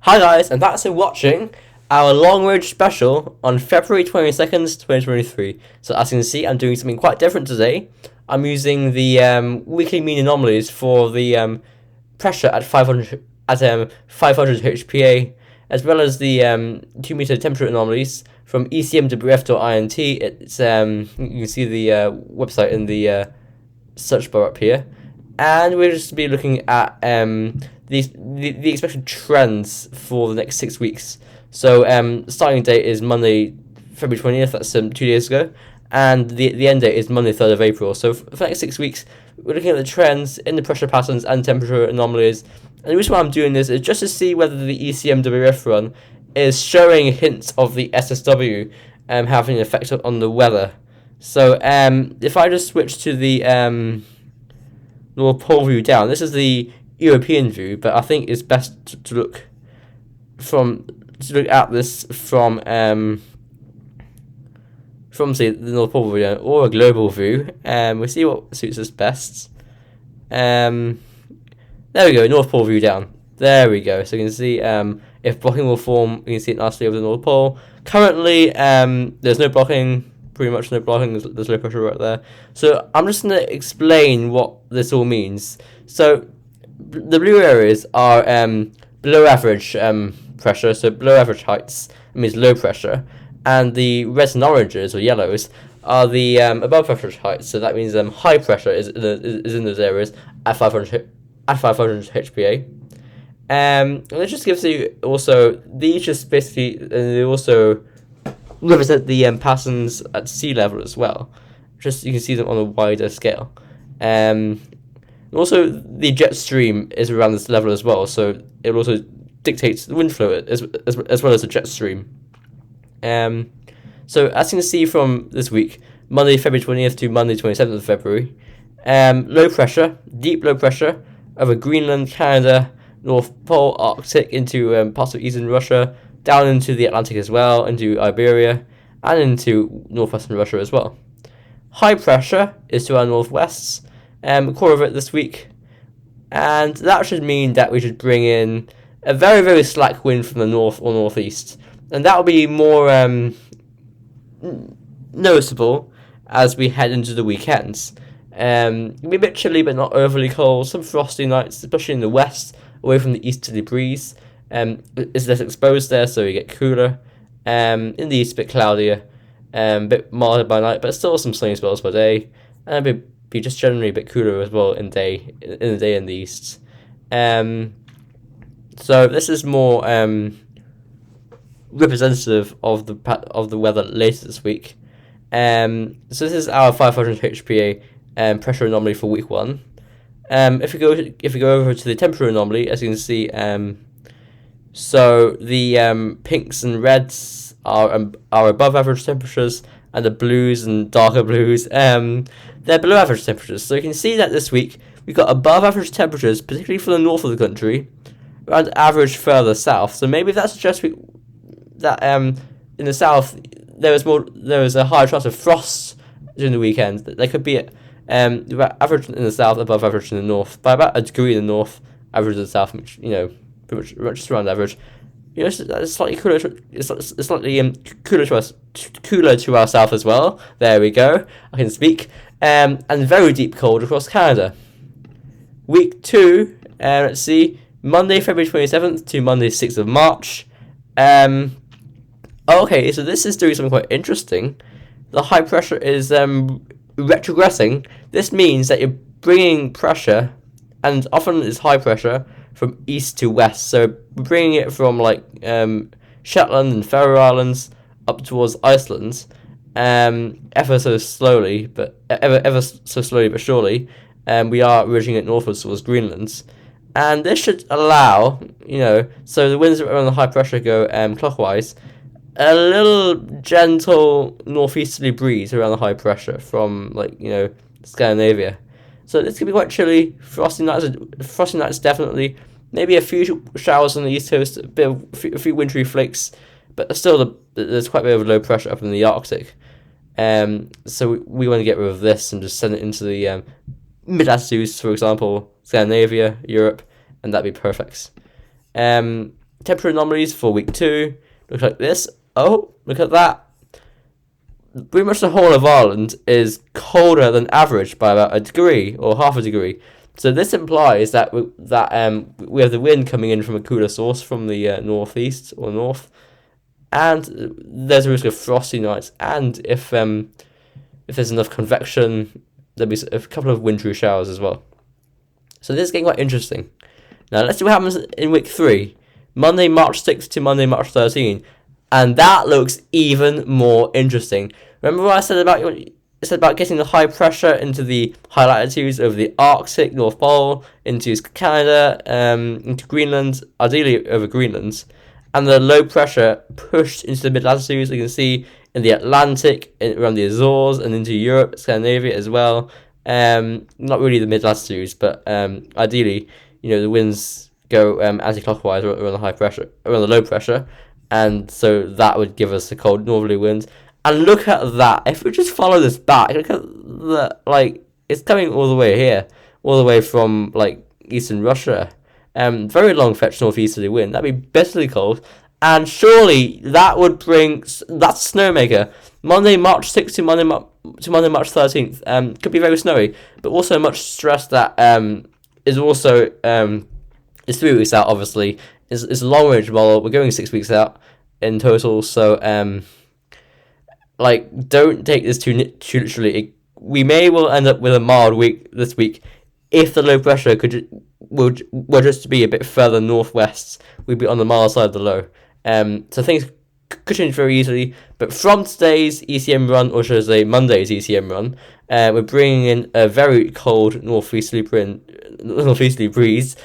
Hi guys, and thanks for watching our long range special on February 22nd, 2023. So as you can see, I'm doing something quite different today. I'm using the weekly mean anomalies for the pressure at 500 HPA, as well as the 2 meter temperature anomalies from ECMWF.int. It's you can see the website in the search bar up here, and we'll just be looking at the expected trends for the next 6 weeks. So starting date is Monday, February 20th. That's 2 days ago, and the end date is Monday, 3rd of April. So for the next 6 weeks, we're looking at the trends in the pressure patterns and temperature anomalies. And the reason why I'm doing this is just to see whether the ECMWF run is showing hints of the SSW having an effect on the weather. So if I just switch to the North Pole view down, this is the European view, but I think it's best to look at this from say the North Pole view or a global view. We'll see what suits us best. There we go, North Pole view down. There we go. So you can see if blocking will form, you can see it nicely over the North Pole. Currently, there's no blocking. Pretty much no blocking. There's low pressure right there. So I'm just going to explain what this all means. So the blue areas are below average pressure, so below average heights. It means low pressure, and the reds and oranges or yellows are the above average heights. So that means high pressure is in those areas at 500 HPA. And it just gives you also these just basically they also represent the patterns at sea level as well. Just you can see them on a wider scale. Also, the jet stream is around this level as well, so it also dictates the wind flow as well as the jet stream. So as you can see from this week, Monday, February 20th to Monday, 27th of February, low pressure, deep low pressure over Greenland, Canada, North Pole, Arctic, into parts of eastern Russia, down into the Atlantic as well, into Iberia, and into northwestern Russia as well. High pressure is to our northwests, core of it this week, and that should mean that we should bring in a very, very slack wind from the north or northeast, and that will be more noticeable as we head into the weekends. It'll be a bit chilly but not overly cold, some frosty nights, especially in the west, away from the easterly breeze. It's less exposed there, so you get cooler. In the east, a bit cloudier, a bit milder by night, but still some sunny spells by day, and it'll be just generally a bit cooler as well in the day in the east. So this is more representative of the weather later this week. So this is our 500 HPA pressure anomaly for week 1. If we go over to the temperature anomaly, as you can see, so the pinks and reds are above average temperatures, and the blues and darker blues they're below average temperatures. So you can see that this week we've got above average temperatures, particularly for the north of the country, around average further south. So maybe that suggests that in the south there was a higher chance of frost during the weekend. There could be average in the south, above average in the north by about a degree in the north, average in the south, which pretty much just around average. It's slightly cooler. It's slightly cooler to our south as well. There we go. I can speak. And very deep cold across Canada. Week 2. Let's see. Monday, February 27th to Monday, 6th of March. Okay, so this is doing something quite interesting. The high pressure is retrogressing. This means that you're bringing pressure, and often it's high pressure, from east to west. So we're bringing it from Shetland and Faroe Islands up towards Iceland, ever so slowly, but surely. We are ridging it northwards towards Greenland, and this should allow so the winds around the high pressure go clockwise. A little gentle northeasterly breeze around the high pressure from Scandinavia. So this could be quite chilly. Frosty nights definitely. Maybe a few showers on the east coast, a few wintry flakes, but still there's quite a bit of low pressure up in the Arctic. So we want to get rid of this and just send it into the mid latitudes, for example, Scandinavia, Europe, and that'd be perfect. temperature anomalies for week 2 look like this. Oh, look at that. Pretty much the whole of Ireland is colder than average by about a degree or half a degree. So this implies that we have the wind coming in from a cooler source from the northeast or north, and there's a risk of frosty nights. And if there's enough convection, there'll be a couple of wintry showers as well. So this is getting quite interesting. Now let's see what happens in week 3, Monday, March 6th to Monday, March 13th. And that looks even more interesting. Remember what I said about getting the high pressure into the high latitudes over the Arctic, North Pole, into Canada, into Greenland, ideally over Greenland, and the low pressure pushed into the mid latitudes. You can see in the Atlantic, around the Azores, and into Europe, Scandinavia as well. Not really the mid latitudes, but ideally, the winds go anti-clockwise around the high pressure, around the low pressure. And so that would give us the cold northerly winds. And look at that. If we just follow this back, look at the, it's coming all the way here. All the way from, eastern Russia. Very long fetch northeasterly wind. That'd be bitterly cold. And surely that would bring, that's Snowmaker. Monday, March 6th to Monday, March 13th. Could be very snowy. But also much stress that is also, is 3 weeks out, obviously. It's a long range model. We're going 6 weeks out in total, so don't take this too literally. We may well end up with a mild week this week if the low pressure were just be a bit further northwest. We'd be on the mild side of the low. So things could change very easily. But from today's ECM run, or should I say Monday's ECM run, we're bringing in a very cold northeasterly breeze.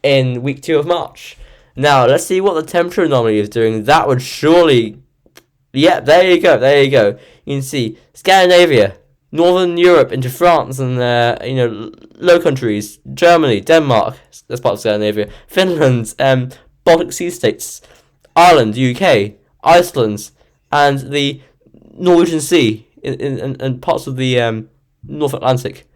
In week 2 of March. Now, let's see what the temperature anomaly is doing. That would surely... Yep, there you go. You can see Scandinavia, Northern Europe into France and, low countries, Germany, Denmark, that's part of Scandinavia, Finland, Baltic Sea states, Ireland, UK, Iceland, and the Norwegian Sea and parts of the North Atlantic.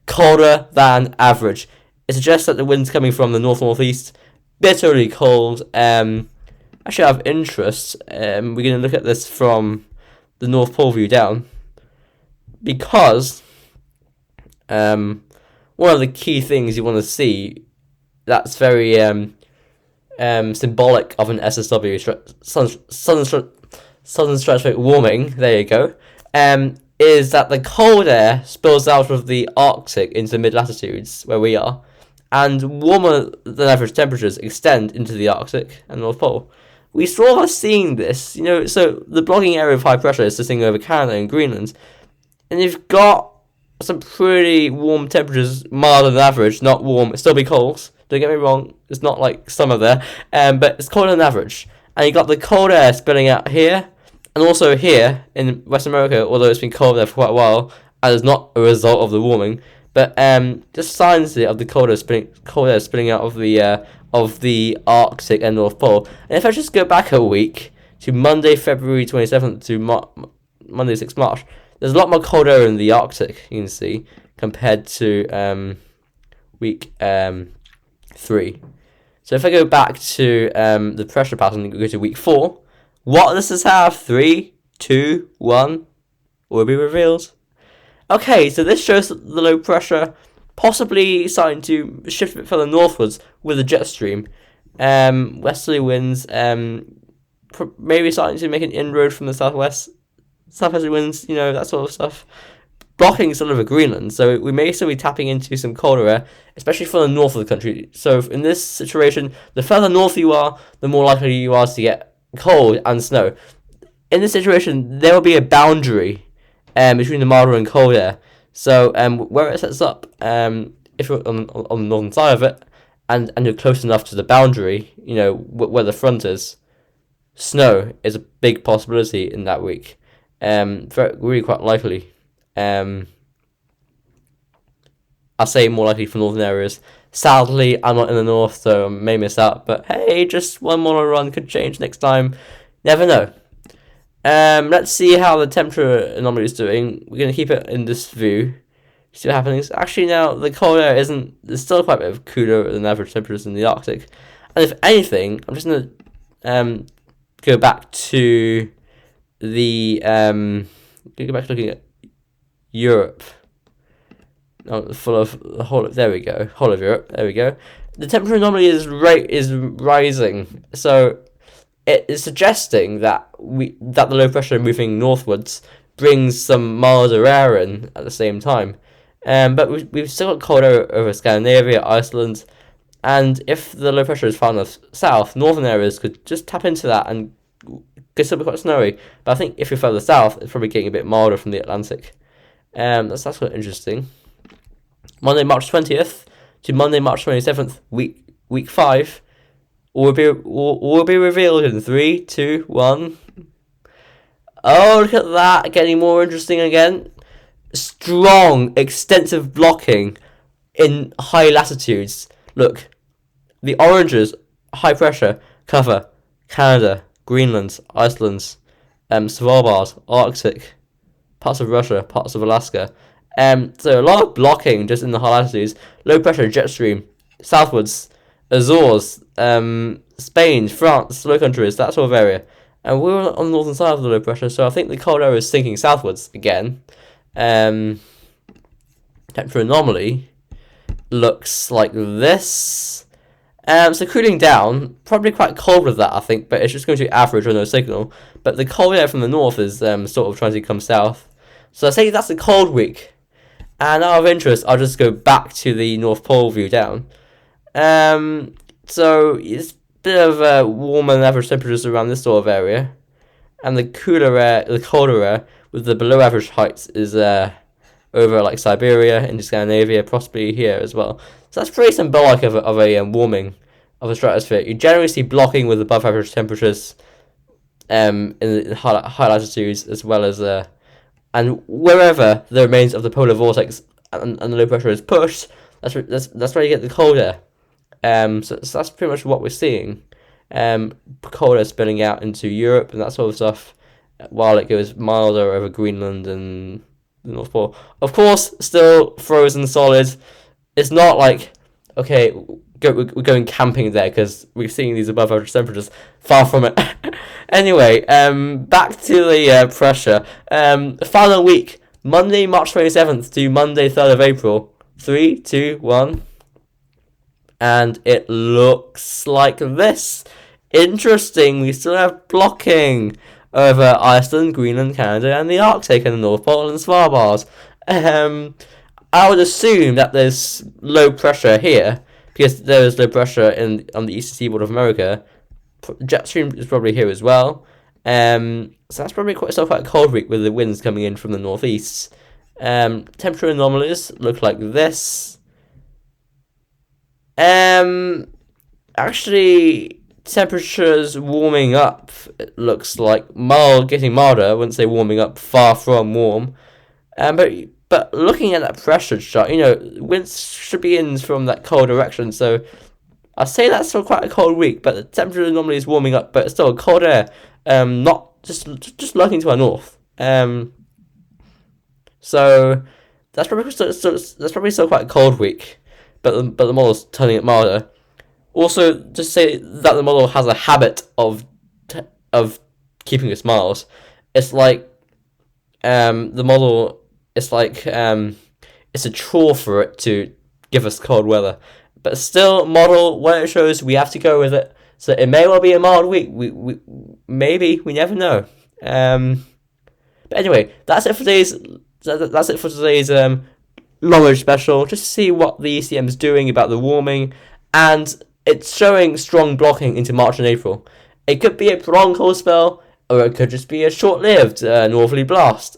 Colder than average. It suggests that the wind's coming from the north-northeast, bitterly cold. Actually, out of interest, we're going to look at this from the North Pole view down, because one of the key things you want to see that's very symbolic of an SSW, Southern Stratospheric Warming, there you go, is that the cold air spills out of the Arctic into the mid-latitudes, where we are, and warmer than average temperatures extend into the Arctic and North Pole. We sort of are seeing this, so the blocking area of high pressure is sitting over Canada and Greenland, and you've got some pretty warm temperatures, milder than average, not warm, it'll still be cold, don't get me wrong, it's not like summer there, but it's colder than average, and you've got the cold air spilling out here, and also here in West America, although it's been cold there for quite a while, and it's not a result of the warming, but just signs of the cold air spilling out of the Arctic and North Pole. And if I just go back a week to Monday, February 27th to Monday, 6th March, there's a lot more cold air in the Arctic, you can see, compared to week 3. So if I go back to the pressure pattern and go to week 4, what does this have? 3, 2, 1 will be revealed. Okay, so this shows that the low pressure possibly starting to shift a bit further northwards with the jet stream. Westerly winds maybe starting to make an inroad from the southwesterly winds, that sort of stuff, blocking sort of a Greenland. So we may still be tapping into some colder air, especially for the north of the country. So in this situation, the further north you are, the more likely you are to get cold and snow. In this situation, there will be a boundary between the milder and cold air. So where it sets up, if you're on the northern side of it, and you're close enough to the boundary, where the front is, snow is a big possibility in that week. Really quite likely. I'll say more likely for northern areas. Sadly, I'm not in the north, so I may miss out. But hey, just one more run could change next time. Never know. Let's see how the temperature anomaly is doing. We're going to keep it in this view. See what happens. Actually, now the cold air there's still quite a bit of cooler than average temperatures in the Arctic. And if anything, I'm just gonna go back to the go back to looking at Europe. Full of the whole. There we go. Whole of Europe. There we go. The temperature anomaly is rising, so it is suggesting that the low pressure moving northwards brings some milder air in at the same time. But we've still got cold air over Scandinavia, Iceland, and if the low pressure is far enough south, northern areas could just tap into that and could still be quite snowy. But I think if you're further south, it's probably getting a bit milder from the Atlantic. That's quite interesting. Monday, March 20th to Monday, March 27th, week 5, will be revealed in 3, 2, 1. Oh, look at that, getting more interesting again. Strong, extensive blocking in high latitudes. Look, the oranges, high pressure, cover Canada, Greenland, Iceland, Svalbard, Arctic, parts of Russia, parts of Alaska. So a lot of blocking just in the high latitudes. Low pressure jet stream southwards, Azores, Spain, France, Low Countries, that sort of area. And we're on the northern side of the low pressure, so I think the cold air is sinking southwards again. Temperature anomaly looks like this. So cooling down, probably quite cold with that, I think, but it's just going to average or no signal. But the cold air from the north is sort of trying to come south. So I say that's a cold week. And out of interest, I'll just go back to the North Pole view down. So it's a bit of warmer than average temperatures around this sort of area. And the cooler air, the colder air, with the below average heights is over like Siberia, into Scandinavia, possibly here as well. So that's pretty symbolic of a warming of the stratosphere. You generally see blocking with above average temperatures in the high latitudes, as well as and wherever the remains of the polar vortex and the low pressure is pushed, that's where you get the cold air. So that's pretty much what we're seeing. Cold air spilling out into Europe and that sort of stuff, while it goes milder over Greenland and the North Pole. Of course, still frozen solid. It's not like, okay, we're going camping there because we're seeing these above average temperatures. Far from it. Anyway, back to the pressure. Final week, Monday, March 27th to Monday, 3rd of April. 3, 2, 1. And it looks like this. Interesting, we still have blocking over Iceland, Greenland, Canada, and the Arctic, and the North Pole, and Svalbard. I would assume that there's low pressure here, because there is low pressure on the eastern seaboard of America. Jet stream is probably here as well. So that's probably quite a cold week with the winds coming in from the northeast. Temperature anomalies look like this. Actually, temperatures warming up. It looks like getting milder. I wouldn't say warming up, far from warm. But looking at that pressure chart, winds should be in from that cold direction. So I'd say that's still quite a cold week. But the temperature normally is warming up, but it's still cold air. Not just looking to our north. So that's probably still quite a cold week. But the model's turning it milder. Also, just say that the model has a habit of keeping us mild. It's like the model. It's like it's a chore for it to give us cold weather, but still, model when it shows, we have to go with it. So it may well be a mild week. We maybe, we never know. But anyway, that's it for today's. That's it for today's long-range special. Just to see what the ECM is doing about the warming, and it's showing strong blocking into March and April. It could be a prolonged cold spell, or it could just be a short-lived northerly blast.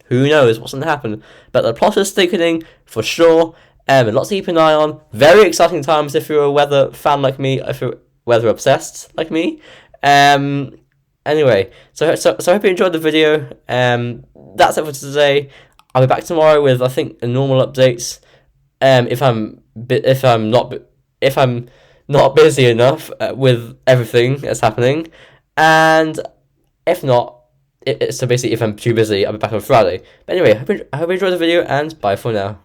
Who knows what's going to happen? But the plot is thickening for sure, and lots to keep an eye on. Very exciting times if you're a weather fan like me, if you're weather obsessed like me. Anyway, so I hope you enjoyed the video. That's it for today. I'll be back tomorrow with, I think, the normal updates. If I'm not busy enough with everything that's happening, and if not. So basically, if I'm too busy, I'll be back on Friday. But anyway, I hope you enjoyed the video, and bye for now.